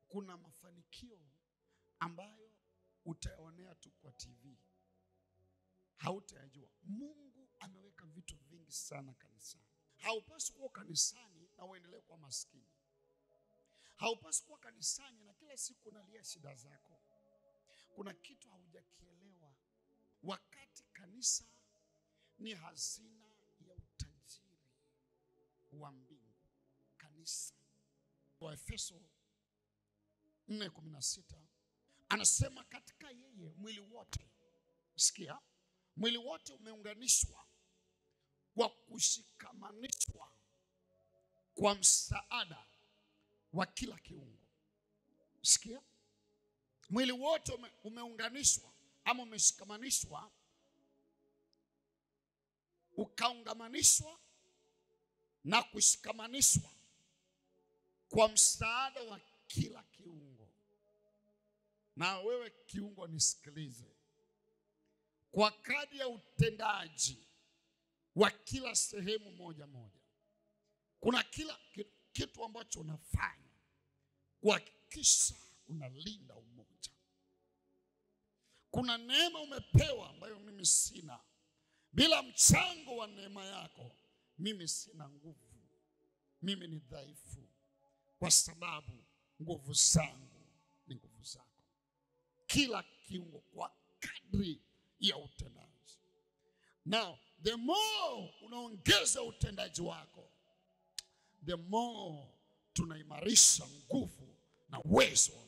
Kuna mafanikio ambayo utayaonea tu kwa TV, hautayajua. Mungu ameweka vitu vingi sana kanisani. Haupaswi kuwa kanisani na uendelee kuwa maskini. Haupaswi kuwa kanisani na kila siku unalia shida zako. Kuna kitu haujakielewa. Wakati kanisa ni hazina ya utajiri wa mbingu. Kanisa. Waefeso 4:16 anasema katika yeye mwili wote, sikia, mwili wote umeunganishwa kwa kushikamanishwa kwa msaada wa kila kiungo. Sikia, mwili wote umeunganishwa ama umeshikamanishwa, ukaungamanishwa na kushikamanishwa kwa msaada wa kila kiungo. Na wewe kiungo nisikilize, kwa kadri ya utendaji wa kila sehemu moja moja, kuna kila kitu ambacho unafanya kuhakikisha unalinda umoja. Kuna neema umepewa ambayo mimi sina. Bila mchango wa neema yako mimi sina nguvu, mimi ni dhaifu, kwa sababu nguvu zangu ni nguvu zako. Kila kiungo kwa kadri ya utendaji. Now, the more unaongeza utendaji wako, the more tunaimarisha nguvu na uwezo